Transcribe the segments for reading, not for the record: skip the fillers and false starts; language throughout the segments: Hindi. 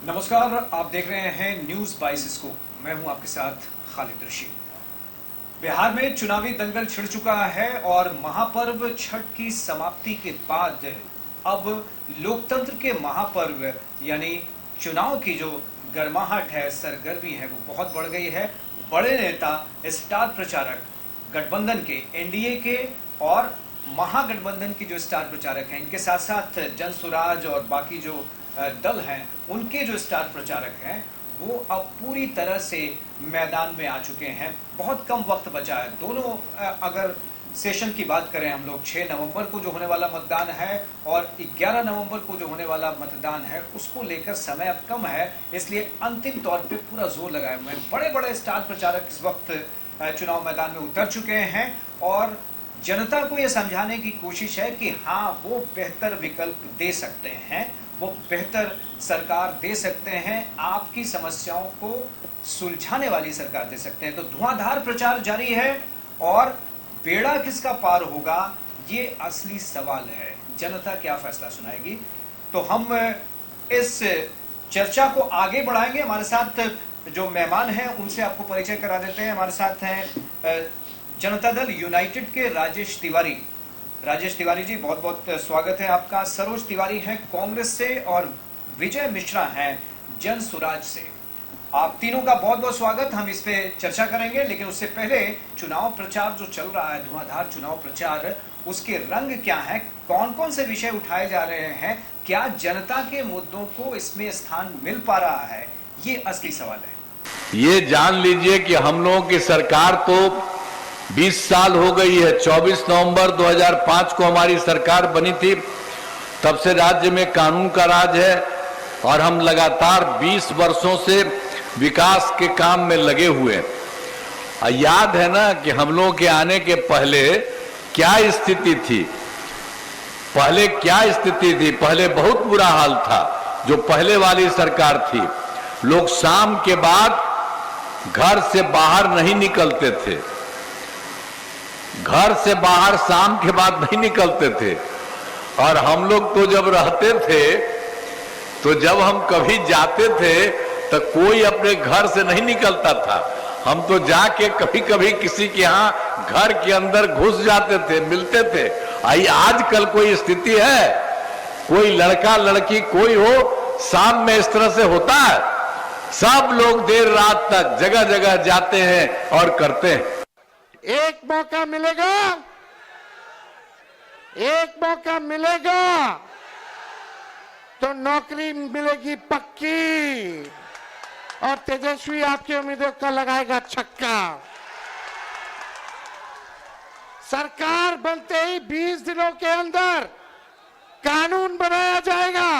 नमस्कार, आप देख रहे हैं न्यूज 22 को। मैं हूं आपके साथ खालिद रशीद। बिहार में चुनावी दंगल छिड़ चुका है और महापर्व छठ की समाप्ति के बाद अब लोकतंत्र के महापर्व यानी चुनाव की जो गर्माहट है, सरगर्मी है, वो बहुत बढ़ गई है। बड़े नेता, स्टार प्रचारक, गठबंधन के, एनडीए के और महागठबंधन की जो स्टार प्रचारक हैं, इनके साथ साथ जनसुराज और बाकी जो दल हैं, उनके जो स्टार प्रचारक हैं, वो अब पूरी तरह से मैदान में आ चुके हैं। बहुत कम वक्त बचा है। दोनों अगर सेशन की बात करें हम लोग, 6 नवंबर को जो होने वाला मतदान है और 11 नवंबर को जो होने वाला मतदान है, उसको लेकर समय अब कम है, इसलिए अंतिम तौर पे पूरा जोर लगाए हुए हैं। बड़े बड़े स्टार प्रचारक इस वक्त चुनाव मैदान में उतर चुके हैं और जनता को यह समझाने की कोशिश है कि हाँ, वो बेहतर विकल्प दे सकते हैं, वो बेहतर सरकार दे सकते हैं, आपकी समस्याओं को सुलझाने वाली सरकार दे सकते हैं। तो धुआंधार प्रचार जारी है और बेड़ा किसका पार होगा, ये असली सवाल है। जनता क्या फैसला सुनाएगी? तो हम इस चर्चा को आगे बढ़ाएंगे। हमारे साथ जो मेहमान हैं उनसे आपको परिचय करा देते हैं। हमारे साथ हैं जनता दल यूनाइटेड के राजेश तिवारी। राजेश तिवारी जी, बहुत बहुत स्वागत है आपका। सरोज तिवारी हैं कांग्रेस से और विजय मिश्रा हैं जनसुराज से। आप तीनों का बहुत बहुत स्वागत। हम इस पे चर्चा करेंगे, लेकिन उससे पहले चुनाव प्रचार जो चल रहा है, धुआंधार चुनाव प्रचार, उसके रंग क्या है, कौन कौन से विषय उठाए जा रहे हैं, क्या जनता के मुद्दों को इसमें स्थान मिल पा रहा है, ये असली सवाल है। ये जान लीजिए कि हम लोगों की सरकार तो 20 साल हो गई है। 24 नवंबर 2005 को हमारी सरकार बनी थी। तब से राज्य में कानून का राज है और हम लगातार 20 वर्षों से विकास के काम में लगे हुए हैं। याद है ना कि हम लोगों के आने के पहले क्या स्थिति थी? पहले बहुत बुरा हाल था। जो पहले वाली सरकार थी, लोग शाम के बाद घर से बाहर नहीं निकलते थे। घर से बाहर शाम के बाद नहीं निकलते थे। और हम लोग तो जब रहते थे, तो जब हम कभी जाते थे तो कोई अपने घर से नहीं निकलता था। हम तो जाके कभी कभी किसी के यहाँ घर के अंदर घुस जाते थे, मिलते थे। आजकल कोई स्थिति है, कोई लड़का लड़की कोई हो, शाम में इस तरह से होता है? सब लोग देर रात तक जगह जगह जाते हैं और करते हैं। एक मौका मिलेगा तो नौकरी मिलेगी पक्की और तेजस्वी आपकी उम्मीदों का लगाएगा छक्का। सरकार बनते ही 20 दिनों के अंदर कानून बनाया जाएगा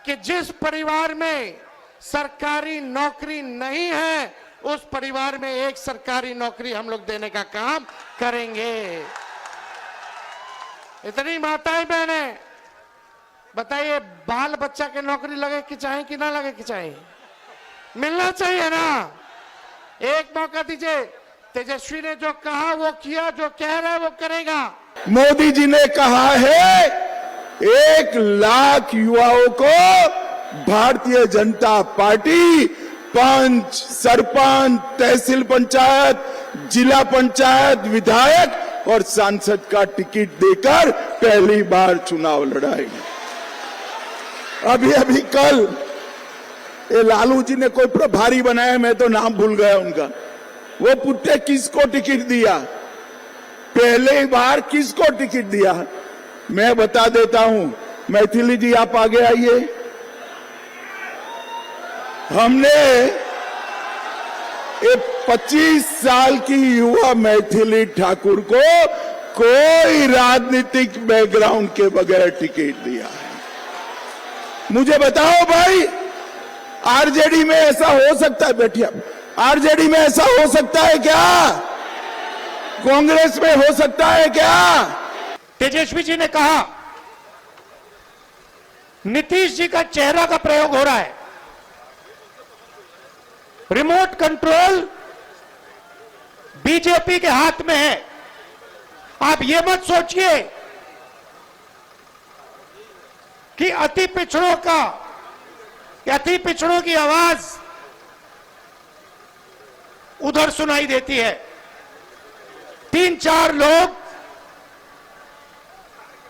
कि जिस परिवार में सरकारी नौकरी नहीं है, उस परिवार में एक सरकारी नौकरी हम लोग देने का काम करेंगे। इतनी माताएं बहनें, बताइए, बाल बच्चा के नौकरी लगे कि चाहे कि ना लगे कि चाहे, मिलना चाहिए ना। एक मौका दीजिए। तेजस्वी ने जो कहा वो किया, जो कह रहा है वो करेगा। मोदी जी ने कहा है 1 लाख युवाओं को भारतीय जनता पार्टी पंच, सरपंच, तहसील पंचायत, जिला पंचायत, विधायक और सांसद का टिकट देकर पहली बार चुनाव लड़ाएगी। अभी कल ये लालू जी ने कोई प्रभारी बनाया, मैं तो नाम भूल गया उनका। वो पूछते किसको टिकट दिया, पहले बार किसको टिकट दिया? मैं बता देता हूं। मैथिली जी, आप आगे आइए। हमने एक 25 साल की युवा मैथिली ठाकुर को कोई राजनीतिक बैकग्राउंड के बगैर टिकट दिया है। मुझे बताओ भाई, आरजेडी में ऐसा हो सकता है? बैठिए, आरजेडी में ऐसा हो सकता है क्या? कांग्रेस में हो सकता है क्या? तेजस्वी जी ने कहा नीतीश जी का चेहरा का प्रयोग हो रहा है। रिमोट कंट्रोल बीजेपी के हाथ में है। आप ये मत सोचिए कि अति पिछड़ों का कि अति पिछड़ों की आवाज उधर सुनाई देती है। 3-4 लोग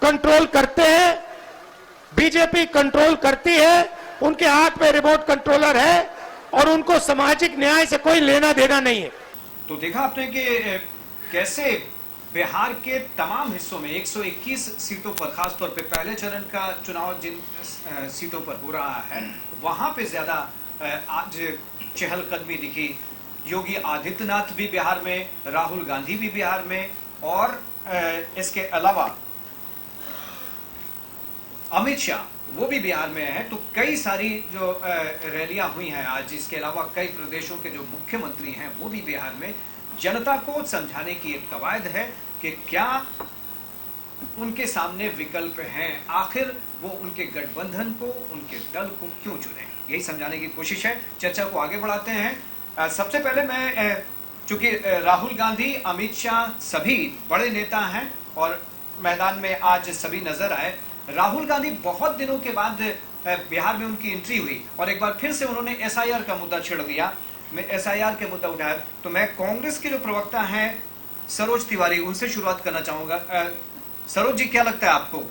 कंट्रोल करते हैं, बीजेपी कंट्रोल करती है, उनके हाथ में रिमोट कंट्रोलर है और उनको सामाजिक न्याय से कोई लेना देना नहीं है। तो देखा आपने कि कैसे बिहार के तमाम हिस्सों में 121 सीटों पर, खासतौर पे पहले चरण का चुनाव जिन सीटों पर हो रहा है वहां पे ज्यादा आज चहलकदमी दिखी। योगी आदित्यनाथ भी बिहार में, राहुल गांधी भी बिहार में, और इसके अलावा अमित शाह वो भी बिहार में है। तो कई सारी जो रैलियां हुई हैं आज, इसके अलावा कई प्रदेशों के जो मुख्यमंत्री हैं वो भी बिहार में जनता को समझाने की एक कवायद है कि क्या उनके सामने विकल्प हैं, आखिर वो उनके गठबंधन को, उनके दल को क्यों चुने, यही समझाने की कोशिश है। चर्चा को आगे बढ़ाते हैं। सबसे पहले मैं, चूंकि राहुल गांधी, अमित शाह सभी बड़े नेता हैं और मैदान में आज सभी नजर आए। राहुल गांधी बहुत दिनों के बाद बिहार में उनकी एंट्री हुई और एक बार फिर से उन्होंने एसआईआर का मुद्दा छेड़ दिया। मैं एसआईआर के मुद्दा उठाया तो मैं कांग्रेस के जो प्रवक्ता हैं सरोज तिवारी, उनसे शुरुआत करना चाहूंगा। सरोज जी, क्या लगता है आपको,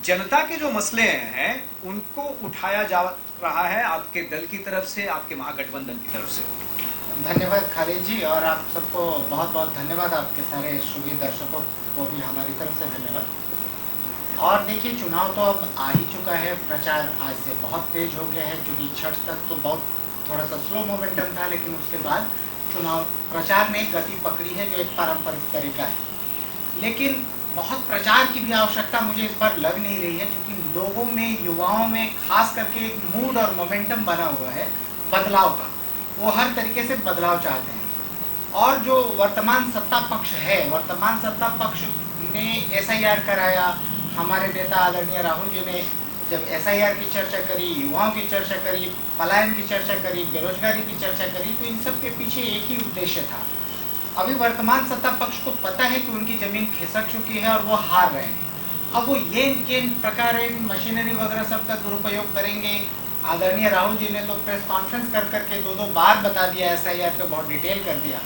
जनता के जो मसले हैं उनको उठाया जा रहा है आपके दल की तरफ से, आपके महागठबंधन की तरफ से? धन्यवाद खालिद जी, और आप सबको बहुत बहुत धन्यवाद, आपके सारे श्रोता दर्शकों को भी हमारी तरफ से धन्यवाद। और देखिए, चुनाव तो अब आ ही चुका है, प्रचार आज से बहुत तेज हो गया है, क्योंकि छठ तक तो बहुत थोड़ा सा स्लो मोमेंटम था, लेकिन उसके बाद चुनाव प्रचार ने गति पकड़ी है, जो एक पारंपरिक तरीका है। लेकिन बहुत प्रचार की भी आवश्यकता मुझे इस बार लग नहीं रही है, क्योंकि लोगों में, युवाओं में खास करके एक मूड और मोमेंटम बना हुआ है बदलाव का। वो हर तरीके से बदलाव चाहते हैं। और जो वर्तमान सत्ता पक्ष है, वर्तमान सत्ता पक्ष ने एसआईआर कराया, हमारे नेता आदरणीय राहुल जी ने जब एसआईआर की चर्चा करी, युवाओं की चर्चा करी, पलायन की चर्चा करी, बेरोजगारी की चर्चा करी, तो इन सब के पीछे एक ही उद्देश्य था। अभी वर्तमान सत्ता पक्ष को पता है कि उनकी जमीन खिसक चुकी है और वो हार रहे हैं। अब वो ये किन प्रकार मशीनरी वगैरह सब का दुरुपयोग करेंगे। आदरणीय राहुल जी ने तो प्रेस कॉन्फ्रेंस कर करके 2-2 बार बता दिया, एसआईआर पे बहुत डिटेल कर दिया,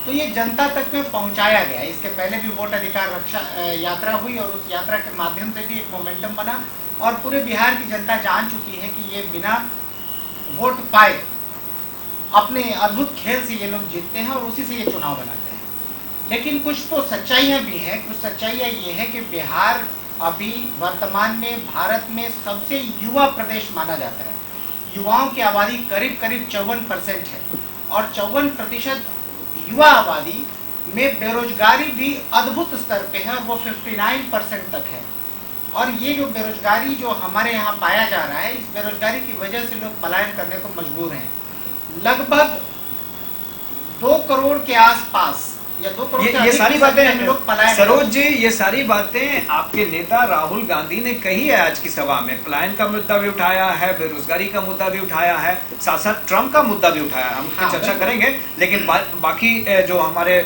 तो ये जनता तक में पहुंचाया गया। इसके पहले भी वोट अधिकार रक्षा यात्रा हुई और उस यात्रा के माध्यम से भी एक मोमेंटम बना और पूरे बिहार की जनता जान चुकी है कि ये बिना वोट पाए अपने अद्भुत खेल से ये लोग जीतते हैं और उसी से ये चुनाव बनाते हैं। लेकिन कुछ तो सच्चाइयाँ भी हैं। कुछ सच्चाइयाँ ये है कि बिहार अभी वर्तमान में भारत में सबसे युवा प्रदेश माना जाता है। युवाओं की आबादी करीब करीब 54% है और 54% युवा आबादी में बेरोजगारी भी अद्भुत स्तर पे है और वो 59% तक है। और ये जो बेरोजगारी जो हमारे यहाँ पाया जा रहा है, इस बेरोजगारी की वजह से लोग पलायन करने को मजबूर हैं। लगभग 2 करोड़ के आसपास या 2 करोड़ ये सारी बातें लोग पलायन, सरोज जी, ये सारी बातें आपके नेता राहुल गांधी ने कही है आज की सभा में। पलायन का मुद्दा भी उठाया है, बेरोजगारी का मुद्दा भी उठाया है, साथ साथ ट्रम्प का मुद्दा भी उठाया है। हम हाँ, चर्चा करेंगे, लेकिन बाकी जो हमारे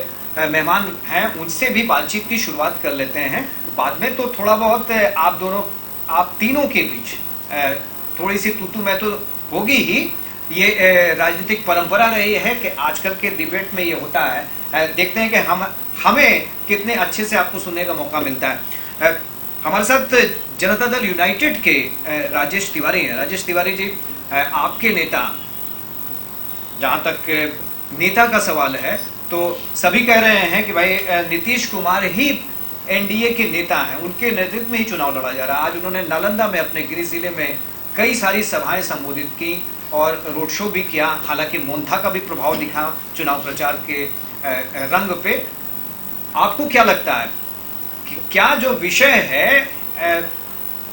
मेहमान हैं उनसे भी बातचीत की शुरुआत कर लेते हैं बाद में। तो थोड़ा बहुत आप तीनों के बीच थोड़ी सी तू मैं तो होगी ही। ये राजनीतिक परंपरा रही है कि आजकल के डिबेट में ये होता है। देखते हैं कि हमें कितने अच्छे से आपको सुनने का मौका मिलता है। हमारे साथ जनता दल यूनाइटेड के राजेश तिवारी हैं। राजेश तिवारी जी, आपके नेता, जहां तक नेता का सवाल है तो सभी कह रहे हैं कि भाई नीतीश कुमार ही एनडीए के नेता हैं, उनके नेतृत्व में ही चुनाव लड़ा जा रहा है। आज उन्होंने नालंदा में अपने गृह जिले में कई सारी सभाएं संबोधित की और रोड शो भी किया। हालांकि मोन्था का भी प्रभाव दिखा चुनाव प्रचार के रंग पे। आपको क्या लगता है कि क्या जो विषय है,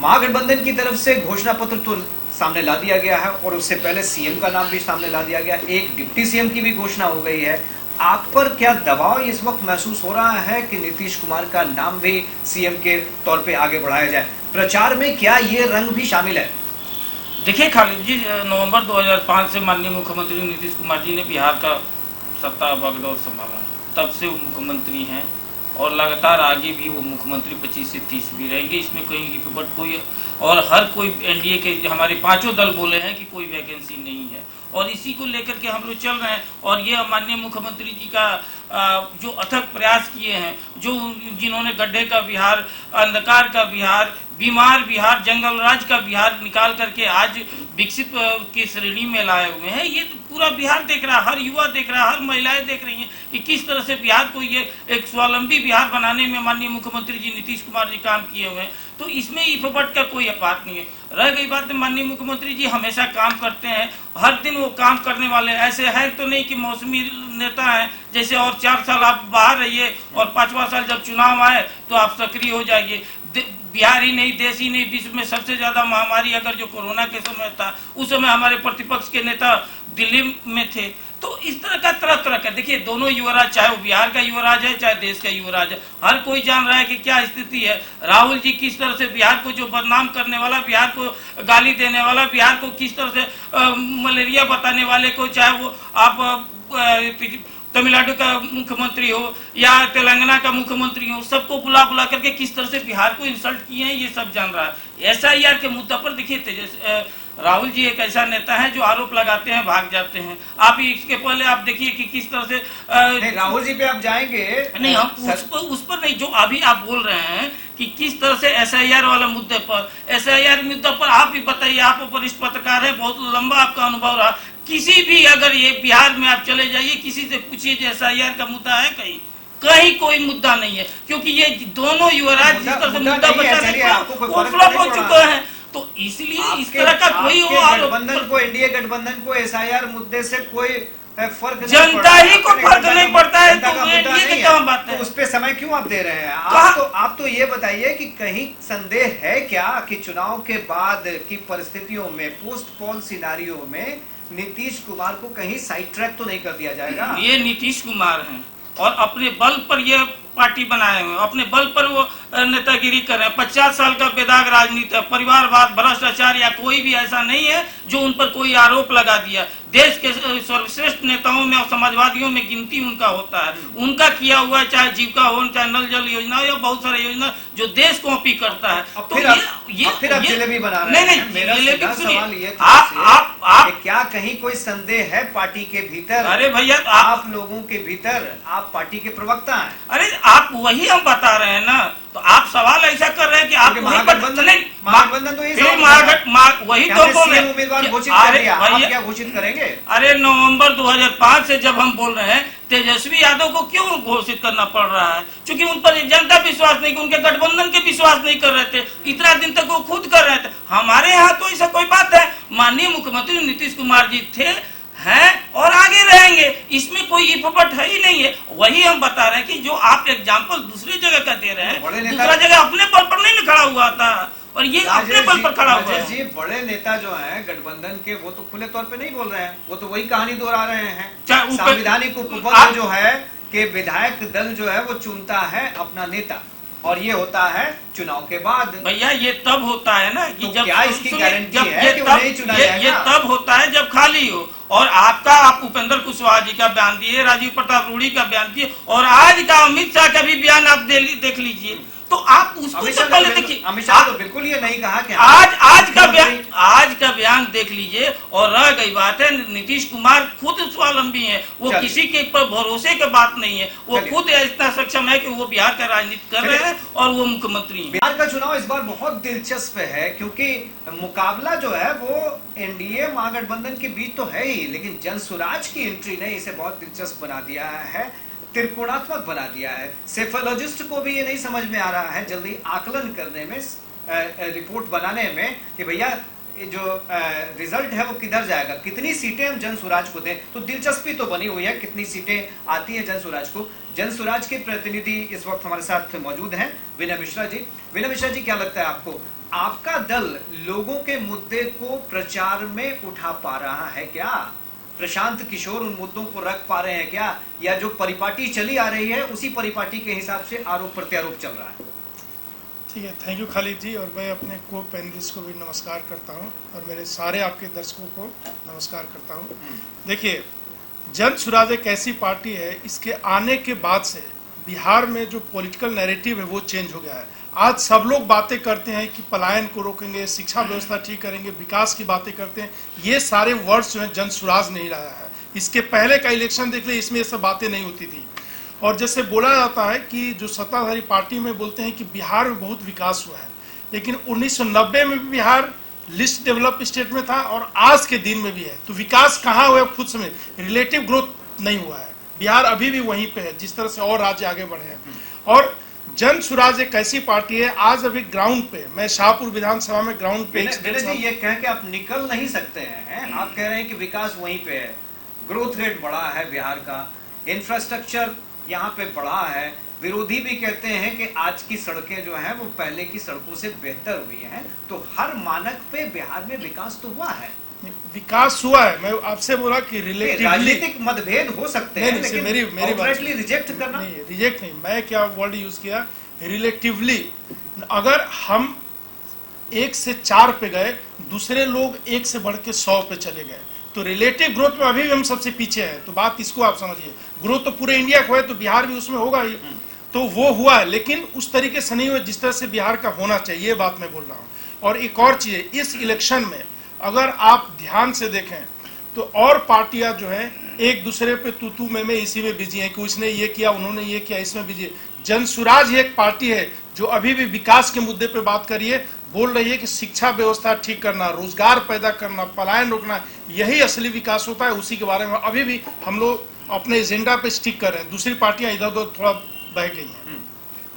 महागठबंधन की तरफ से घोषणा पत्र तो सामने ला दिया गया है और उससे पहले सीएम का नाम भी सामने ला दिया गया, एक डिप्टी सीएम की भी घोषणा हो गई है, आप पर क्या दबाव इस वक्त महसूस हो रहा है कि नीतीश कुमार का नाम भी सीएम के तौर पे आगे बढ़ाया जाए? प्रचार में क्या ये रंग भी शामिल है? देखिए खालिद जी, नवंबर 2005 से माननीय मुख्यमंत्री नीतीश कुमार जी ने बिहार का सत्ता बागडोर संभाला है, तब से वो मुख्यमंत्री हैं और लगातार आगे भी वो मुख्यमंत्री 25 से 30 भी रहेंगे। इसमें कहीं बट कोई और हर कोई एनडीए के हमारे पांचों दल बोले हैं कि कोई वैकेंसी नहीं है और इसी को लेकर के हम लोग चल रहे हैं। और ये माननीय मुख्यमंत्री जी का जो अथक प्रयास किए हैं, जो जिन्होंने गड्ढे का बिहार, अंधकार का बिहार, बीमार बिहार, जंगल राज का बिहार निकाल करके आज विकसित की श्रेणी में लाए हुए हैं। ये पूरा बिहार देख रहा है, हर युवा देख रहा है, हर महिलाएं देख रही हैं कि किस तरह से बिहार को ये एक स्वावलंबी बिहार बनाने में माननीय मुख्यमंत्री जी नीतीश कुमार जी काम किए हुए हैं। तो इसमें इफबट का कोई बात नहीं है। रह गई बात, माननीय मुख्यमंत्री जी हमेशा काम करते हैं, हर दिन वो काम करने वाले ऐसे हैं तो नहीं कि मौसमी नेता हैं जैसे और 4 साल आप बाहर रहिए और 5वां साल जब चुनाव आए तो आप सक्रिय हो जाइए। बिहार ही नहीं, देश ही नहीं, विश्व में सबसे ज्यादा महामारी अगर जो कोरोना के समय था, उस समय हमारे प्रतिपक्ष के नेता दिल्ली में थे। तो इस तरह का देखिए, दोनों युवराज, चाहे वो बिहार का युवराज है चाहे देश का युवराज है, हर कोई जान रहा है कि क्या स्थिति है। राहुल जी किस तरह से बिहार को जो बदनाम करने वाला, बिहार को गाली देने वाला, बिहार को किस तरह से मलेरिया बताने वाले को, चाहे वो आप तमिलनाडु का मुख्यमंत्री हो या तेलंगाना का मुख्यमंत्री हो, सबको बुला बुला करके किस तरह से बिहार को इंसल्ट किए हैं, ये सब जान रहा है। एसआईआर के मुद्दा पर देखिए, राहुल जी एक ऐसा नेता है जो आरोप लगाते हैं, भाग जाते हैं। आप इसके पहले आप देखिए कि किस तरह से नहीं, राहुल जी पे आप जाएंगे नहीं, हम उस पर नहीं, जो अभी आप बोल रहे हैं कि किस तरह से एसआईआर वाला मुद्दे पर, एसआईआर मुद्दे पर आप ही बताइए, आप वरिष्ठ पत्रकार है, बहुत लंबा आपका अनुभव रहा। किसी भी अगर ये बिहार में आप चले जाइए, किसी से पूछिए एसआईआर का मुद्दा है, कहीं कोई मुद्दा नहीं है, क्योंकि ये दोनों युवराज जिस तरह से मुद्दा फ्लॉप हो चुके हैं। तो इसलिए इस तरह का कोई गठबंधन को, एनडीए गठबंधन को एसआईआर मुद्दे से कोई फर्क नहीं, जनता ही को फर्क नहीं पड़ता है, तो एनडीए की क्या बात है? तो उस पे समय क्यों आप दे रहे हैं? आप तो ये बताइए कि कहीं संदेह है क्या कि चुनाव के बाद की परिस्थितियों में, पोस्ट पोल सिनारियो में नीतीश कुमार को कहीं साइड ट्रैक तो नहीं कर दिया जाएगा? ये नीतीश कुमार हैं और अपने बल पर ये पार्टी बनाए हुए, अपने बल पर वो नेतागिरी कर रहे हैं। 50 साल का बेदाग राजनीति है, परिवारवाद, भ्रष्टाचार या कोई भी ऐसा नहीं है जो उन पर कोई आरोप लगा दिया। देश के सर्वश्रेष्ठ नेताओं में और समाजवादियों में गिनती उनका होता है। उनका किया हुआ चाहे जीविका हो, चाहे नल जल योजना या बहुत सारे योजना जो देश कॉपी करता है। तो फिर आप जलेबी बना रहे हैं। नहीं, मेरा सीधा सवाल ये आप क्या कहीं कोई संदेह है पार्टी के भीतर? अरे भैया, आप लोगों के भीतर, आप पार्टी के प्रवक्ता हैं। अरे आप वही हम बता रहे हैं ना, तो आप सवाल ऐसा कर रहे हैं कि आप महागठबंधन तो वही तो बोल रहे हैं, उम्मीदवार घोषित कर दिया, आप क्या घोषित करेंगे? अरे नवंबर 2005 से जब हम बोल रहे हैं, तेजस्वी यादव को क्यों घोषित करना पड़ रहा है? क्योंकि उन पर जनता विश्वास नहीं, उनके गठबंधन के विश्वास नहीं कर रहे थे। इतना दिन तक वो खुद कर रहे थे। हमारे यहाँ तो ऐसा कोई बात है, माननीय मुख्यमंत्री नीतीश कुमार जी थे, हैं और आगे रहेंगे, इसमें कोई इफबट है ही नहीं है। वही हम बता रहे हैं कि जो आप एग्जाम्पल दूसरी जगह का दे रहे हैं, दूसरा जगह अपने बल पर नहीं खड़ा हुआ था और ये अपने बल पर खड़ा हुआ है। जी, बड़े नेता जो हैं गठबंधन के, वो तो खुले तौर पे नहीं बोल रहे हैं, वो तो वही कहानी दोहरा रहे हैं। संवैधानिक उपबल जो है कि विधायक दल जो है वो चुनता है अपना नेता, और ये होता है चुनाव के बाद। भैया ये तब होता है ना कि तो जब क्या इसकी गारंटी है कि वो नहीं चुना जाएगा? ये तब होता है जब खाली हो। और आप उपेंद्र कुशवाहा जी का बयान दिए, राजीव प्रताप रूढ़ी का बयान दिए, और आज का अमित शाह का भी बयान आप देख लीजिए। तो आप उसको तो पहले देखिए, अमित शाह तो बिल्कुल ये नहीं कहा कि आज का बयान देख लीजिए। और रह गई बात है, नीतीश कुमार खुद स्वावलंबी है, वो किसी के पर भरोसे की बात नहीं है, वो खुद इतना सक्षम है कि वो बिहार का राजनीति कर रहे हैं और वो मुख्यमंत्री हैं। बिहार का चुनाव इस बार बहुत दिलचस्प है, क्योंकि मुकाबला जो है वो एनडीए महागठबंधन के बीच तो है ही, लेकिन जनसुराज की एंट्री ने इसे बहुत दिलचस्प बना दिया है, त्रिकोणात्मक बना दिया है। सेफोलॉजिस्ट को भी ये नहीं समझ में आ रहा है जल्दी आकलन करने में, रिपोर्ट बनाने में कि भैया जो रिजल्ट है वो किधर जाएगा, कितनी सीटें हम जनसुराज को दें। तो दिलचस्पी तो बनी हुई है कितनी सीटें आती है जनसुराज को। जनसुराज के प्रतिनिधि इस वक्त हमारे साथ मौजूद हैं, विनय मिश्रा जी। विनय मिश्रा जी, क्या लगता है आपको, आपका दल लोगों के मुद्दे को प्रचार में उठा पा रहा है क्या? प्रशांत किशोर उन मुद्दों को रख पा रहे हैं क्या, या जो परिपाटी चली आ रही है उसी परिपाटी के हिसाब से आरोप प्रत्यारोप चल रहा है? ठीक है, थैंक यू खालिद जी, और मैं अपने को पैनलिस्ट को भी नमस्कार करता हूं और मेरे सारे आपके दर्शकों को नमस्कार करता हूं। देखिए, जनसुराज एक ऐसी पार्टी है, इसके आने के बाद से बिहार में जो पॉलिटिकल नैरेटिव है वो चेंज हो गया है। आज सब लोग बातें करते हैं कि पलायन को रोकेंगे, शिक्षा व्यवस्था ठीक करेंगे, विकास की बातें करते हैं। ये सारे वर्ड्स जो है जन सुराज नहीं लाया है। इसके पहले का इलेक्शन देख ले, इसमें ये सब बातें नहीं होती थी। और जैसे बोला जाता है कि जो सत्ताधारी पार्टी में बोलते हैं कि बिहार में बहुत विकास हुआ है, लेकिन 1990 में भी बिहार लिस्ट डेवलप स्टेट में था और आज के दिन में भी है। तो विकास कहाँ हुआ खुद समझ, रिलेटिव ग्रोथ नहीं हुआ है। बिहार अभी भी वहीं पे है जिस तरह से और राज्य आगे बढ़े हैं। और जन सुराज एक ऐसी पार्टी है, आज अभी ग्राउंड पे, मैं शाहपुर विधानसभा में ग्राउंड पे ये कह के आप निकल नहीं सकते हैं। आप कह रहे हैं कि विकास वहीं पे है, ग्रोथ रेट बढ़ा है बिहार का, इंफ्रास्ट्रक्चर यहाँ पे बढ़ा है। विरोधी भी कहते हैं कि आज की सड़कें जो हैं वो पहले की सड़कों से बेहतर हुई हैं। तो हर मानक पे बिहार में विकास तो हुआ है। विकास हुआ है। मैं आपसे बोला कि रिलेटिवली राजनीतिक मतभेद हो सकते हैं, लेकिन मेरी बात रिजेक्ट करना नहीं, रिजेक्ट नहीं, मैं क्या वर्ड यूज किया, रिलेटिवली। अगर हम 1 से 4 पे गए, दूसरे लोग 1 से बढ़ के 100 पे चले गए, तो रिलेटिव ग्रोथ में अभी भी हम सबसे पीछे हैं। तो बात इसको आप समझिए, ग्रोथ तो पूरे इंडिया को है तो बिहार भी उसमें होगा ही। तो वो हुआ है, लेकिन उस तरीके से नहीं हुआ जिस तरह से बिहार का होना चाहिए, ये बात मैं बोल रहा हूँ। और एक और चीज है, इस इलेक्शन में अगर आप ध्यान से देखें तो और पार्टियां जो है एक दूसरे पे तू मैं इसी में बिजी है कि उसने ये किया, उन्होंने ये किया, इसमें बिजी है। जन सुराज एक पार्टी है जो अभी भी विकास के मुद्दे पे बात करिए, बोल रही है कि शिक्षा व्यवस्था ठीक करना, रोजगार पैदा करना, पलायन रोकना, यही असली विकास होता है। उसी के बारे में अभी भी हम लोग अपने एजेंडा पे स्टिक कर रहे हैं। दूसरी पार्टियां इधर उधर थोड़ा बह गई हैं।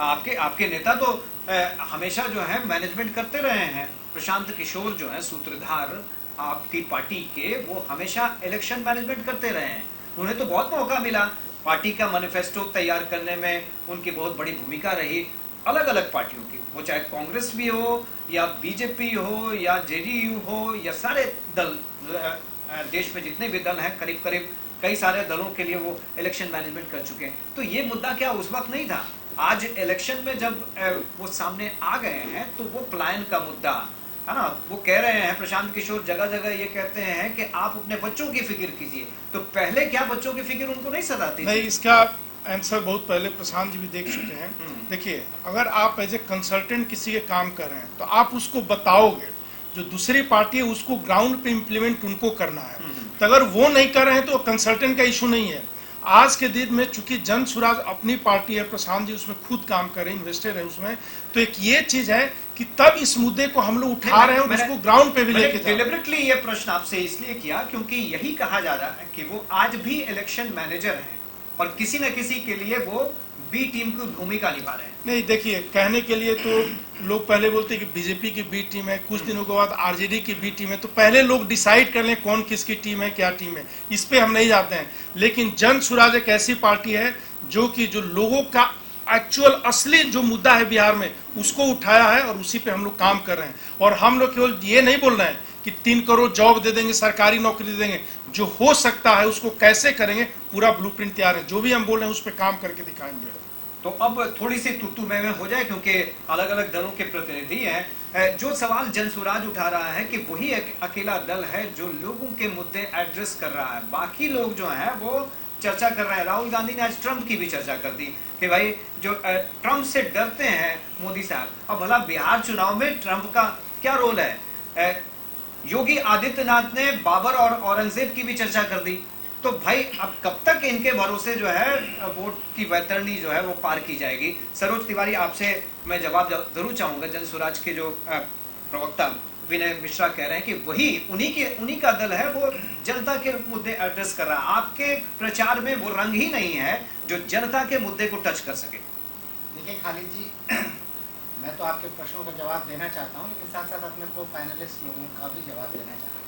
आपके नेता तो हमेशा जो है मैनेजमेंट करते रहे हैं। प्रशांत किशोर जो है सूत्रधार आपकी पार्टी के, वो हमेशा इलेक्शन मैनेजमेंट करते रहे हैं। उन्हें तो बहुत मौका मिला, पार्टी का मैनिफेस्टो तैयार करने में उनकी बहुत बड़ी भूमिका रही। अलग अलग पार्टियों की, वो चाहे कांग्रेस भी हो या बीजेपी हो या जेडीयू हो या सारे दल, देश में जितने भी दल हैं करीब करीब कई सारे दलों के लिए वो इलेक्शन मैनेजमेंट कर चुके हैं। तो ये मुद्दा क्या उस वक्त नहीं था? आज इलेक्शन में जब वो सामने आ गए हैं तो वो पलायन का मुद्दा है ना, वो कह रहे हैं, प्रशांत किशोर जगह जगह ये कहते हैं कि आप अपने बच्चों की फिक्र कीजिए। तो पहले क्या बच्चों की फिक्र उनको नहीं सताती? नहीं, इसका आंसर बहुत पहले प्रशांत जी भी देख चुके हैं। देखिए, अगर आप एज ए कंसल्टेंट किसी के काम कर रहे हैं तो आप उसको बताओगे, जो दूसरी पार्टी है उसको ग्राउंड पे इम्प्लीमेंट उनको करना है। तो अगर वो नहीं कर रहे हैं तो कंसल्टेंट का इशू नहीं है। आज के दिन में चूंकि जन सुराज अपनी पार्टी है, प्रशांत जी उसमें खुद काम कर रहे हैं, इन्वेस्टर है उसमें, तो एक ये चीज है कि तब इस मुद्दे को हम लोग उठा रहे हैं और उसको ग्राउंड पे भी लेके जा रहे हैं। डिलिबरेटली ये प्रश्न आपसे इसलिए किया क्योंकि यही कहा जा रहा है कि वो आज भी इलेक्शन मैनेजर हैं और किसी न किसी के लिए वो बी टीम की भूमिका निभा रहे हैं। नहीं, देखिए, कहने के लिए तो लोग पहले बोलते हैं कि बीजेपी की बी टीम है, कुछ दिनों के बाद आरजेडी की बी टीम है, तो पहले लोग डिसाइड कर लें कौन किसकी टीम है, क्या टीम है, इस पे हम नहीं जाते हैं। लेकिन जन सुराज एक ऐसी पार्टी है जो कि जो लोगों का एक्चुअल असली जो मुद्दा है बिहार में उसको उठाया है और उसी पे हम लोग काम कर रहे हैं। और हम लोग केवल ये नहीं बोल रहे हैं कि 3 करोड़ जॉब दे देंगे, सरकारी नौकरी दे देंगे, जो हो सकता है उसको कैसे करेंगे, पूरा ब्लूप्रिंट तैयार है। जो भी हम बोल रहे हैं उस पर काम करके दिखाएंगे। तो अब थोड़ी सी तू मैं हो जाए क्योंकि अलग अलग दलों के प्रतिनिधि हैं। जो सवाल जन सुराज उठा रहा है कि वही एक अकेला दल है जो लोगों के मुद्दे एड्रेस कर रहा है, बाकी लोग जो हैं वो चर्चा कर रहे हैं। राहुल गांधी ने आज ट्रंप की भी चर्चा कर दी कि भाई जो ट्रंप से डरते हैं मोदी साहब, अब भला बिहार चुनाव में ट्रंप का क्या रोल है? योगी आदित्यनाथ ने बाबर और औरंगजेब की भी चर्चा कर दी। तो भाई अब कब तक इनके भरोसे जो है वोट की वैतरणी जो है वो पार की जाएगी? सरोज तिवारी, आपसे मैं जवाब जरूर चाहूंगा। जन सुराज के जो प्रवक्ता विनय मिश्रा कह रहे हैं कि वही उन्हीं का दल है, वो जनता के मुद्दे एड्रेस कर रहा है। आपके प्रचार में वो रंग ही नहीं है जो जनता के मुद्दे को टच कर सके। देखिए खालिद जी, मैं तो आपके प्रश्नों का जवाब देना चाहता हूँ, लेकिन साथ साथ अपने को पैनलिस्ट लोगों का भी जवाब देना चाहता हूँ।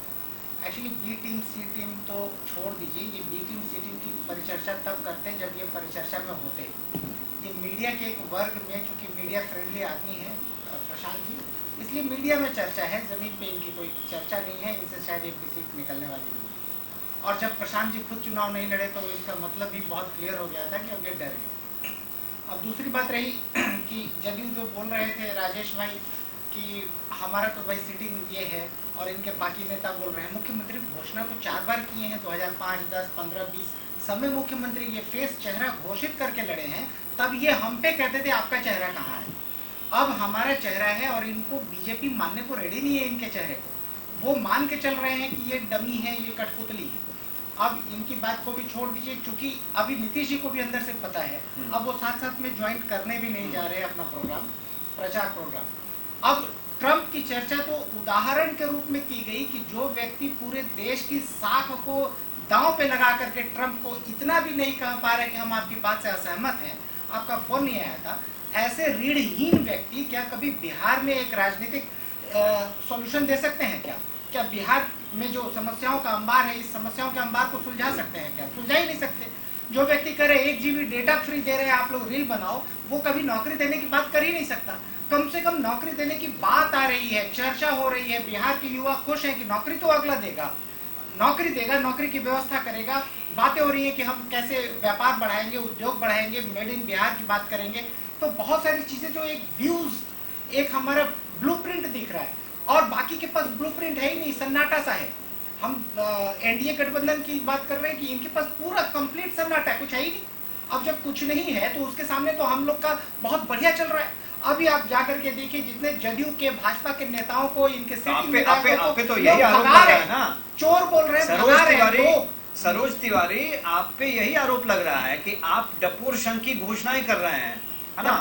एक्चुअली बी टीम सी टीम तो छोड़ दीजिए, ये बी टीम सी टीम की परिचर्चा तब करते हैं जब ये परिचर्चा में होते। ये मीडिया के एक वर्ग में, चूँकि मीडिया फ्रेंडली आदमी है प्रशांत जी, इसलिए मीडिया में चर्चा है, ज़मीन पे इनकी कोई चर्चा नहीं है, इनसे शायद एक भी सीट निकलने वाली नहीं। और जब प्रशांत जी खुद चुनाव नहीं लड़े तो इसका मतलब भी बहुत क्लियर हो गया था कि अब ये डर है। अब दूसरी बात रही कि जदयू जो बोल रहे थे राजेश भाई कि हमारा तो भाई सीटिंग ये है और इनके बाकी नेता बोल रहे हैं। मुख्यमंत्री घोषणा तो 4 बार किए हैं, 2005, 10, 15, 20 समय मुख्यमंत्री ये फेस चेहरा घोषित करके लड़े हैं, तब ये हम पे कहते थे आपका चेहरा कहाँ है। अब हमारा चेहरा है और इनको बीजेपी मानने को रेडी नहीं है। इनके चेहरे को वो मान के चल रहे हैं कि ये डमी है, ये कठपुतली है। अब इनकी बात को भी छोड़ दीजिए, क्योंकि अभी नीतीश जी को भी अंदर से पता है, अब वो साथ साथ में ज्वाइंट करने भी नहीं जा रहे हैं अपना प्रोग्राम, प्रचार प्रोग्राम। अब ट्रंप की चर्चा तो उदाहरण के रूप में की गई कि जो व्यक्ति पूरे देश की साख को दांव पे लगा करके ट्रंप को इतना भी नहीं कह पा रहे कि हम आपकी बात से असहमत हैं, आपका फोन नहीं आया था, ऐसे रीढ़हीन व्यक्ति क्या कभी बिहार में एक राजनीतिक सॉल्यूशन दे सकते हैं? क्या बिहार में जो समस्याओं का अंबार है, इस समस्याओं के अंबार को सुलझा सकते हैं? क्या सुलझा ही नहीं सकते। जो व्यक्ति करे 1 GB डेटा फ्री दे रहे हैं, आप लोग रील बनाओ, वो कभी नौकरी देने की बात कर ही नहीं सकता। कम से कम नौकरी देने की बात आ रही है, चर्चा हो रही है, बिहार के युवा खुश हैं कि नौकरी तो अगला देगा, नौकरी देगा, नौकरी की व्यवस्था करेगा। बातें हो रही है कि हम कैसे व्यापार बढ़ाएंगे, उद्योग बढ़ाएंगे, मेड इन बिहार की बात करेंगे। तो बहुत सारी चीजें जो एक व्यूज, एक हमारा ब्लूप्रिंट दिख रहा है, और बाकी के पास ब्लूप्रिंट है ही नहीं, सन्नाटा सा है। हम एनडीए गठबंधन की बात कर रहे हैं कि इनके पास पूरा कंप्लीट सन्नाटा है, कुछ है ही नहीं। अब जब कुछ नहीं है तो उसके सामने तो हम लोग का बहुत बढ़िया चल रहा है। अभी आप जाकर के देखिए, जितने जदयू के, भाजपा के नेताओं को, इनके आप तो यही आरोप लग रहा है ना, चोर बोल रहे हैं। सरोज तिवारी, आप पे यही आरोप लग रहा है कि आप डपोर संघ की घोषणाएं कर रहे हैं, है ना,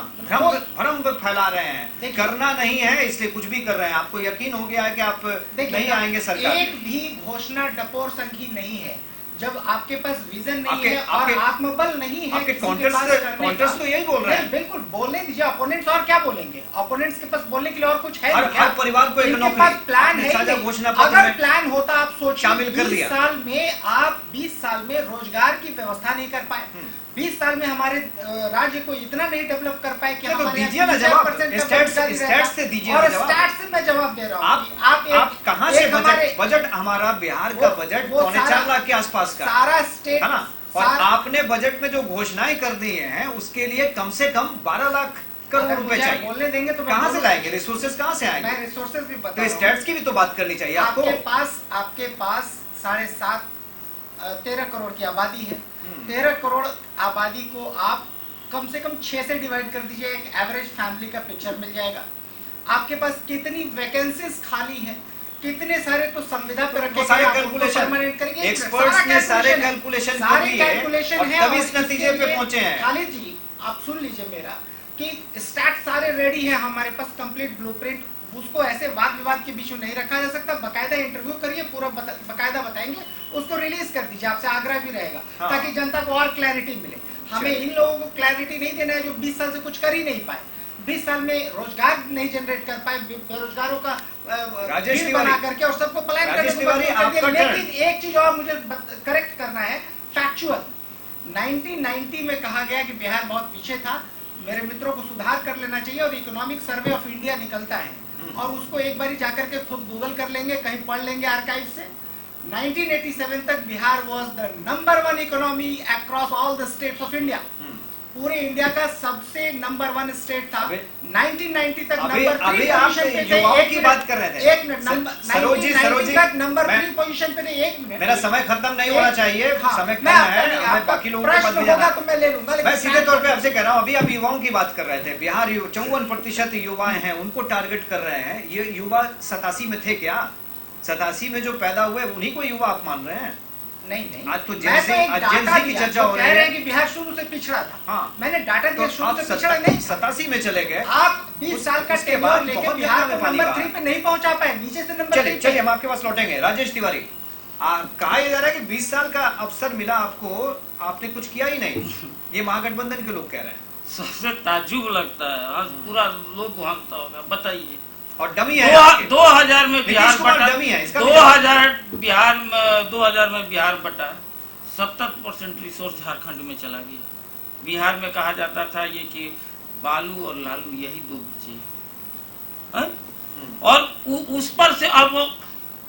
भ्रम फैला रहे हैं, करना नहीं है इसलिए कुछ भी कर रहे हैं। आपको यकीन हो गया है कि आप नहीं आएंगे सरकार। एक भी घोषणा डपोर संघ की नहीं है। जब आपके पास विजन नहीं है और आत्मबल नहीं है, आपके कॉन्टेस्ट तो यही बोल रहे हैं। बिल्कुल बोलने दीजिए, अपोनेंट्स और क्या बोलेंगे? अपोनेंट्स के पास बोलने के लिए और कुछ है? हर परिवार को एक नौकरी, प्लान है। अगर प्लान होता, आप सोचिए, शामिल कर दिया। 20 साल में रोजगार की व्यवस्था नहीं कर पाए, 20 साल में हमारे राज्य को इतना नहीं डेवलप कर पाए कि दीजिए ना जवाब, स्टैट्स से दीजिए ना जवाब। स्टैट्स से मैं जवाब दे रहा हूँ। आप कहाँ से बजट हमारा बिहार का बजट 4.25 लाख के आसपास का सारा स्टेट, है ना, और आपने बजट में जो घोषणाएं कर दी हैं उसके लिए कम से कम 12 लाख करोड़ रुपए चाहिए। बोलने देंगे तो कहाँ से लाएंगे? रिसोर्सेज कहाँ से आएंगे? मैं रिसोर्सेज भी बता, तो स्टैट्स की भी तो बात करनी चाहिए आपको। आपके पास 13.5 करोड़ की आबादी है। 13 करोड़ आबादी को आप कम से कम 6 से डिवाइड कर दीजिए, एक एवरेज फैमिली का पिक्चर मिल जाएगा। आपके पास कितनी वैकेंसीज खाली हैं, कितने सारे तो संविदा पर रखे सारे कैलकुलेशन, एक्सपर्ट्स ने सारे कैलकुलेशन है, तभी इस नतीजे पे पहुंचे हैं। खालिद जी, आप सुन लीजिए मेरा, कि स्टैट सारे रेडी है हमारे पास, कंप्लीट ब्लूप्रिंट। उसको ऐसे वाद विवाद के बीच में नहीं रखा जा सकता। बकायदा इंटरव्यू करिए, पूरा बकायदा बताएंगे, उसको रिलीज कर दीजिए। आपसे आग्रह भी रहेगा ताकि जनता को और क्लैरिटी मिले। हमें इन लोगों को क्लैरिटी नहीं देना है जो 20 साल से कुछ कर ही नहीं पाए, 20 साल में रोजगार नहीं जनरेट कर पाए, बेरोजगारों का बना करके और सबको पलायन करके। लेकिन एक चीज और मुझे करेक्ट करना है, फैक्चुअल। 1990 में कहा गया कि बिहार बहुत पीछे था, मेरे मित्रों को सुधार कर लेना चाहिए, और इकोनॉमिक सर्वे ऑफ इंडिया निकलता है, और उसको एक बार जाकर के खुद गूगल कर लेंगे, कहीं पढ़ लेंगे आर्काइव से। 1987 तक Bihar was the number 1 economy across all the states of India. पूरे इंडिया का सबसे नंबर 1 स्टेट था। 1990 तक नंबर 3 पोजीशन पे थे। युवाओं की बात कर रहे थे। एक मिनट, सरोज जी तक नंबर 3 पोजीशन पे थे। एक मिनट, मेरा समय खत्म नहीं होना चाहिए, समय कम है, हमें बाकी लोगों को बात होगा तो मैं ले लूंगा। मैं सीधे तौर पे आपसे कह रहा हूँ, अभी आप युवाओं की बात कर रहे थे, बिहार 54% युवा हैं, उनको टारगेट कर रहे हैं। ये युवा 87 में थे क्या? 87 में जो पैदा हुए उन्हीं को युवा आप मान रहे हैं? नहीं, आज तो जेनजी की चर्चा हो रही है कि बिहार शुरू से पिछड़ा था। हाँ, मैंने डाटा दिया, तो शुरू से पिछड़ा नहीं। 87 में चले गए आप 20 साल का टेबल लेके बिहार को नंबर 3 पे नहीं पहुंचा पाए, नीचे से नंबर। चलिए हम आपके पास लौटेंगे। राजेश तिवारी, कहा जा रहा है कि 20 साल का अवसर मिला आपको, आपने कुछ किया ही नहीं, ये महागठबंधन के लोग कह रहे हैं। सबसे ताज्जुब लगता है, आज पूरा लोग भागता होगा। बताइए, और डमी है 2000 में बिहार बटा, डमी है 2000 में बिहार बटा, 70% रिसोर्स झारखंड में चला गया। बिहार में कहा जाता था ये कि बालू और लालू यही 2 बच्चे हैं, और उस पर से अब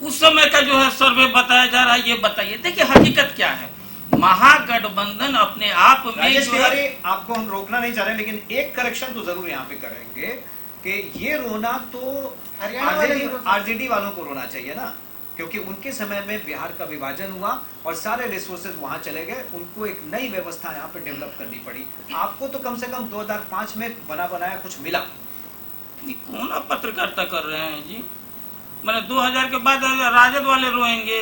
उस समय का जो है सर्वे बताया जा रहा है। ये बताइए, देखिए हकीकत क्या है। महागठबंधन अपने आप में जो है, आपको हम रोकना नहीं चाह रहे, लेकिन एक करेक्शन तो जरूर यहाँ पे करेंगे कि ये रोना तो आरजेडी वालों को रोना चाहिए ना। क्योंकि उनके समय में बिहार का विभाजन हुआ और सारे रिसोर्सेज वहां चले गए, उनको एक नई व्यवस्था यहाँ पे डेवलप करनी पड़ी। आपको तो कम से कम 2005 में बना बनाया कुछ मिला। कौन आप पत्रकारिता कर रहे हैं जी? मैंने 2000 के बाद राजद वाले रोएंगे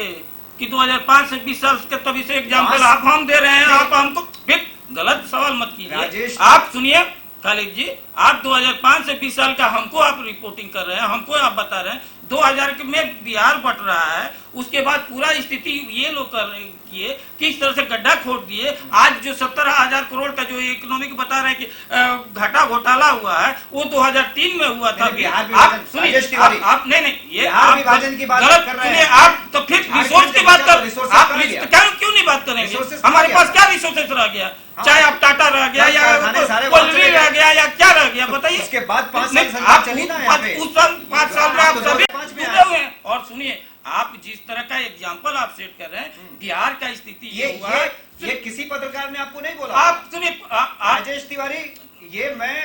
कि 2005 से 20 साल के तभी से एग्जाम्पल आप हम दे रहे हैं, आप हमको फिर गलत सवाल मत कीजिए। आप सुनिए खालिद जी, आप 2005 से 20 साल का हमको आप रिपोर्टिंग कर रहे हैं, हमको आप बता रहे हैं 2000 में बिहार बट रहा है, उसके बाद पूरा स्थिति ये लोग कर रहे किए, किस तरह से गड्ढा खोद दिए। आज जो 17,000 करोड़ का जो इकोनॉमिक बता रहे हैं कि घाटा घोटाला हुआ है, वो 2003 में हुआ था। आप सुनिए, आप नहीं ये आप विभाजन की बात गलत कर रहे सुनिए, हैं। आप तो फिर रिसोर्स की बात कर, आप क्यों नहीं बात करेंगे? हमारे पास क्या रिसोर्सेस रह गया? चाहे आप टाटा रह गया या कोलरी रह गया या क्या रह गया, बताइए। उसके बाद 5 साल आप चली ना उस साल 5 साल में आप सभी डूबे हुए हैं। और सुनिए, आप जिस तरह का एग्जाम्पल आप सेट कर रहे हैं, बिहार का स्थिति ये हुआ, ये किसी पत्रकार ने आपको नहीं बोला। आप सुनिए, राजेश तिवारी, ये मैं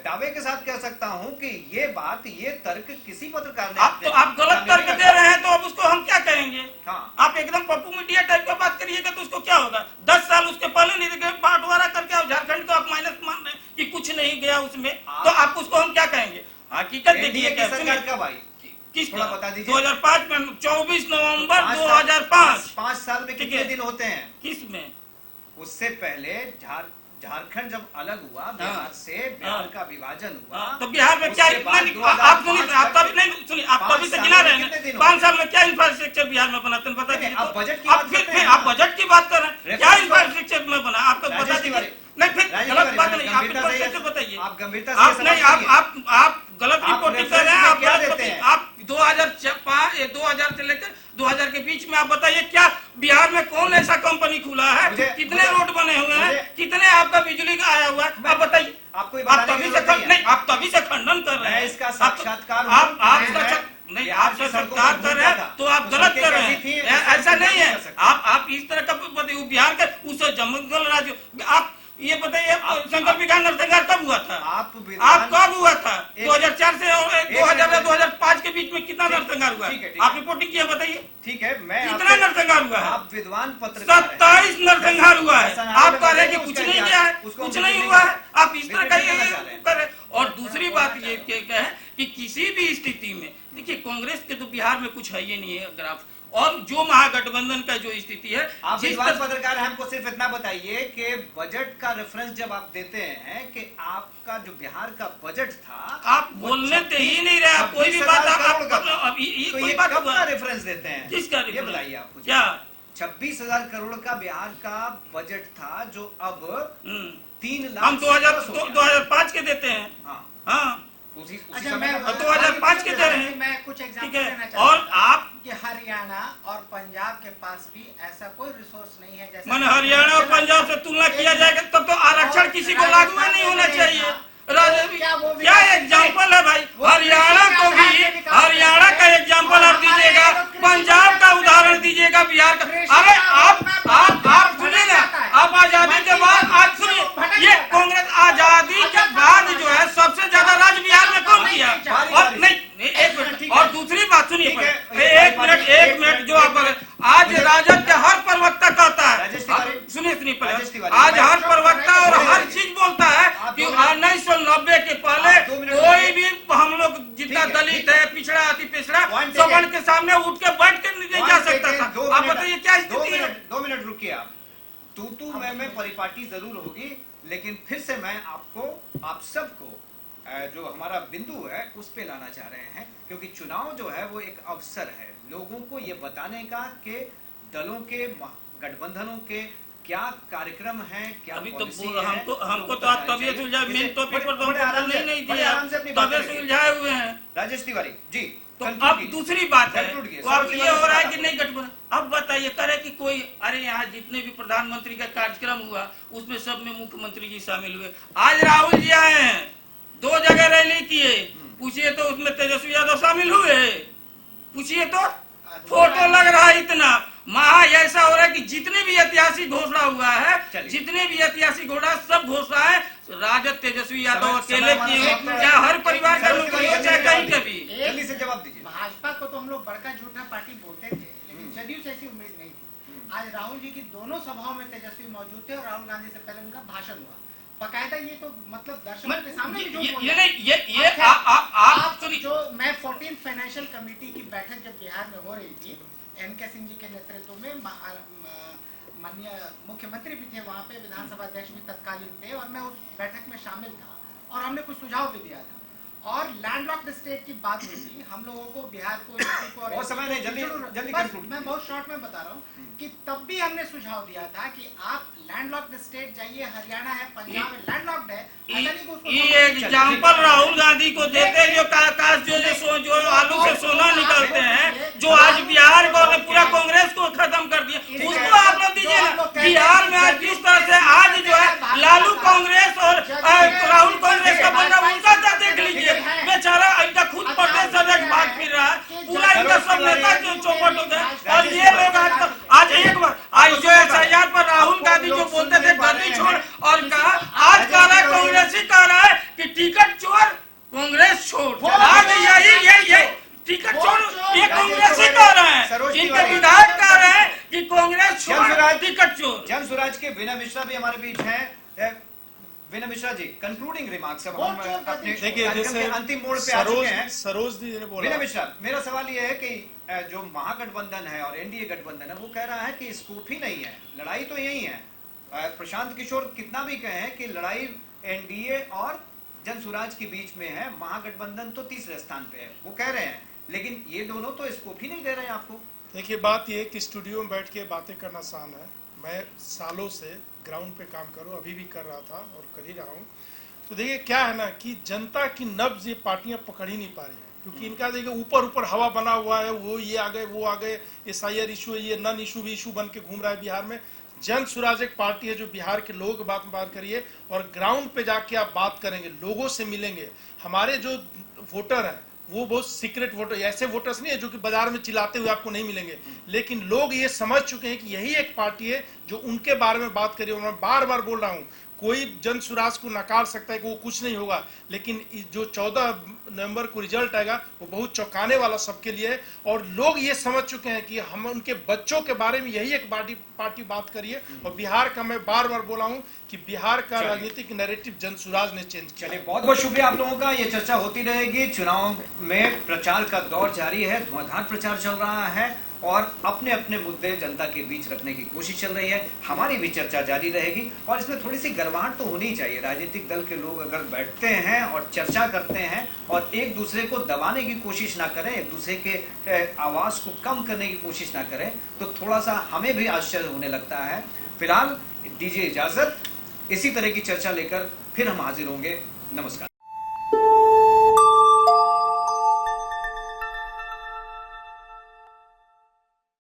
दावे के साथ कह सकता हूं कि ये बात, ये तर्क किसी पत्रकार ने आप गलत तर्क दे रहे हैं, तो अब उसको हम क्या कहेंगे? हाँ। आप एकदम पप्पू मीडिया टाइप का बात करिएगा तो उसको क्या होगा? 10 साल उसके पहले नहीं देखे, बांटवारा करके आप झारखंड को आप माइनस मान रहे हैं कि कुछ नहीं गया उसमें, तो आप उसको हम क्या कहेंगे? हकीकत देखिए क्या सरकार कब आई, किस थोड़ा बता दीजिए। 2005 में 24 नवंबर 2005। 5 साल में कितने दिन होते हैं? किस में? उससे पहले झारखंड जब अलग हुआ बिहार से, बिहार का विभाजन हुआ, तो बिहार में क्या आप सुनिए, आप तभी नहीं सुनिए, आप तभी से गिना रहे हैं 5 साल में क्या इंफ्रास्ट्रक्चर बिहार में बना, बता दीजिए। आप बजट की आप बजट की बात कर रहे हैं, क्या इंफ्रास्ट्रक्चर में बना आपको बता दीजिए। नहीं, फिर गलत बात नहीं, आप इंफ्रास्ट्रक्चर बताइए। आप गंभीरता आप नहीं, आप गलत रिपोर्टिंग कर रहे हैं। आप 2000 से लेकर 2000 के बीच में आप बताइए, क्या बिहार में कौन ऐसा कंपनी खुला है, कितने रोड बने हुए हैं, कितने आपका बिजली का आया हुआ है, आप बताइए। आप तभी से खंडन कर रहे हैं इसका साक्षात्कार आप साक्षात्कार कर रहे हैं, तो आप गलत कर रहे हैं। ऐसा नहीं है, आप इस तरह का बिहार का उस जंगल राज्य, आप ये बताइए शंकर विकास नरसंहार कब हुआ था? आप कब हुआ था? 2004 से 2005 के बीच में कितना नरसंहार हुआ? आप रिपोर्टिंग किया, बताइए। ठीक है, मैं कितना नरसंहार हुआ है? आप विद्वान पत्रकार 27 नरसंहार हुआ है। आप कह रहे हैं कि कुछ नहीं गया है, कुछ नहीं हुआ है, आप इस तरह का ये कर रहे। और दूसरी बात ये है कि किसी भी स्थिति में देखिए, कांग्रेस के तो बिहार में कुछ है ही नहीं है ग्राफ, और जो महागठबंधन का जो स्थिति है, आप विद्वान पत्रकार हैं, हमको सिर्फ इतना बताइए कि बजट का रेफरेंस जब आप देते हैं कि आपका जो बिहार का बजट था, आप बोलने दे ही नहीं रहे, आप कोई भी बात आप ये कोई बात कब का रेफरेंस देते हैं? किसका? ये बताइए आप मुझे। क्या 26,000 करोड़ का बिहार का बजट था, जो अब 3 लाख हम 2005 के देते हैं। हाँ, अच्छा, मैं 2005 के दे रहे हैं। मैं कुछ एग्जाम्पल ठीक है, देना चाहता हूं। और आप कि हरियाणा और पंजाब के पास भी ऐसा कोई रिसोर्स नहीं है जैसे मैंने हरियाणा और पंजाब से तुलना किया जाएगा तब तो आरक्षण किसी को लागू नहीं होना चाहिए। क्या एग्जाम्पल है भाई? हरियाणा को भी, हरियाणा का एग्जाम्पल आप दीजिएगा, पंजाब का उदाहरण दीजिएगा, बिहार का। अरे आप सुनिए ना, आप आजादी के बाद, आज सुनिए, ये कांग्रेस आजादी के बाद जो है सबसे ज्यादा राज बिहार में कौन किया? और नहीं, एक मिनट, और दूसरी बात सुनिए, एक मिनट जो आप आज राजद के हर प्रवक्ता कहता है, सुनिए पहले, आज हर प्रवक्ता और हर चीज बोलता है कि 1990 के पहले कोई भी हम लोग जितना दलित है, पिछड़ा, अति पिछड़ा, सवर्ण के सामने उठ के बैठ के नहीं जा सकता था। आप बताइए क्या स्थिति है? 2 मिनट रुकिए आप। तू मैं परिपाटी जरूर होगी, लेकिन फिर से मैं आप सबको जो हमारा बिंदु है उस पे लाना चाह रहे हैं, क्योंकि चुनाव जो है वो एक अवसर है लोगों को ये बताने का कि दलों के, गठबंधनों के क्या कार्यक्रम है, क्या अभी पॉलिसी तो है, हमको तो आप तबीयत उलझाए, मेन टॉपिक पर तो नहीं दिया, तबीयत से उलझाए हुए हैं। राजेश तिवारी जी, तो अब दूसरी बात है, तो अब ये हो रहा है कि नहीं गठबंधन। अब बताइए, करे कि कोई, अरे यहाँ जितने भी प्रधानमंत्री का कार्यक्रम हुआ उसमें सब में मुख्यमंत्री जी शामिल हुए। आज राहुल जी आए हैं, 2 जगह रैली किए, पूछिए तो उसमें तेजस्वी यादव शामिल हुए? पूछिए तो, फोटो लग रहा है इतना महा। ऐसा हो रहा है कि जितने भी ऐतिहासिक घोषणा हुआ है, जितने भी ऐतिहासिक घोषणा, सब घोषणाएं राजद तेजस्वी यादव अकेले की, चाहे हर परिवार का, चाहे कहीं का भी। जल्दी से जवाब दीजिए। भाजपा को तो तो हम लोग बड़का झूठा पार्टी बोलते थे, लेकिन जदयू से ऐसी उम्मीद नहीं थी। आज राहुल जी की दोनों सभाओं में तेजस्वी मौजूद थे और राहुल गांधी से पहले उनका भाषण हुआ। बकायदा ये तो मतलब दर्शकों के सामने भी जो मैं 14th फाइनेंशियल कमेटी की बैठक जब बिहार में हो रही थी, एनके सिंह जी के नेतृत्व में माननीय मुख्यमंत्री भी थे वहां पे, विधानसभा अध्यक्ष भी तत्कालीन थे, और मैं उस बैठक में शामिल था और हमने कुछ सुझाव भी दिया था और लैंडलॉक्ड स्टेट की बात हुई थी। हम लोगों को बिहार को और समय नहीं, जल्दी मैं बहुत शॉर्ट में बता रहा हूँ कि तब भी हमने सुझाव दिया था कि आप लैंडलॉक्ड स्टेट जाइए, हरियाणा है, पंजाब है, लैंडलॉक्ड है। ये एग्जाम्पल राहुल गांधी को देते हैं, जो आलू से सोना निकालते हैं, जो आज बिहार को पूरा कांग्रेस को खत्म कर दिया, उसको आप लोग दीजिए ना। बिहार में आज किस तरह से आज जो है लालू कांग्रेस और राहुल कांग्रेस का बंदा, उनका देख लीजिए, बेचारा इनका खुद प्रदेश अध्यक्ष भाग फिर रहा है, पूरा इनका सब नेता चौपट हो गए। और ये लोग आज एक बार आज जो SIR पर राहुल गांधी जो बोलते थे गद्दी छोड़, और कहा आज कह रहा है कांग्रेस ही कह रहा है कि टिकट चोर कांग्रेस छोड़। आज यही टिकट चोर ये कांग्रेस ही कह रहे हैं, इनके विधायक कह रहे हैं कि कांग्रेस छोड़ टिकट चोर। जन स्वराज के विनय मिश्रा भी हमारे बीच हैं। विनय मिश्रा जी, कंक्लूडिंग रिमार्क्स, अब हम अपने अंतिम मोड़ पे आ चुके हैं। सरोज जी ने बोला। विनय मिश्रा, मेरा सवाल यह है कि जो महागठबंधन है और एनडीए गठबंधन है, वो कह रहा है कि स्कूप ही नहीं है, लड़ाई तो यही है। प्रशांत किशोर कितना भी कहे कि लड़ाई एनडीए और जन स्वराज के बीच में है, महागठबंधन तो तीसरे स्थान पे है, वो कह रहे हैं, लेकिन ये दोनों तो स्कूप ही नहीं दे रहे हैं आपको। देखिए, बात ये कि स्टूडियो में बैठ के बातें करना आसान है। मैं सालों से ग्राउंड पे काम करूँ, अभी भी कर रहा था और कर ही रहा हूँ। तो देखिए क्या है ना कि जनता की नब्ज ये पार्टियां पकड़ ही नहीं पा रही है, क्योंकि इनका देखिए ऊपर हवा बना हुआ है, वो ये आ गए, वो आ गए, SIR इशू है, ये नन इशू भी इशू बन के घूम रहा है बिहार में। जन स्वराज एक पार्टी है जो बिहार के लोग बात करिए और ग्राउंड पे जाके आप बात करेंगे, लोगों से मिलेंगे। हमारे जो वोटर हैं वो बहुत सीक्रेट वोटर, ऐसे वोटर्स नहीं है जो कि बाजार में चिल्लाते हुए आपको नहीं मिलेंगे, लेकिन लोग ये समझ चुके हैं कि यही एक पार्टी है जो उनके बारे में बात करिए। और मैं बार बार बोल रहा हूँ, कोई जन स्वराज को नकार सकता है कि वो कुछ नहीं होगा, लेकिन जो 14 नवंबर को रिजल्ट आएगा वो बहुत चौंकाने वाला सबके लिए है। और लोग ये समझ चुके हैं कि हम उनके बच्चों के बारे में यही एक पार्टी बात करिए। और बिहार का मैं बार बार बोला हूँ कि बिहार का राजनीतिक नैरेटिव जन स्वराज ने चेंज किया। चलिए, बहुत बहुत शुक्रिया आप लोगों का। ये चर्चा होती रहेगी। चुनाव में प्रचार का दौर जारी है, धुआंधार प्रचार चल रहा है और अपने अपने मुद्दे जनता के बीच रखने की कोशिश चल रही है। हमारी भी चर्चा जारी रहेगी और इसमें थोड़ी सी गर्माहट तो होनी चाहिए। राजनीतिक दल के लोग अगर बैठते हैं और चर्चा करते हैं और एक दूसरे को दबाने की कोशिश ना करें, एक दूसरे के आवाज को कम करने की कोशिश ना करें, तो थोड़ा सा हमें भी आश्चर्य होने लगता है। फिलहाल दीजिए इजाजत, इसी तरह की चर्चा लेकर फिर हम हाजिर होंगे। नमस्कार।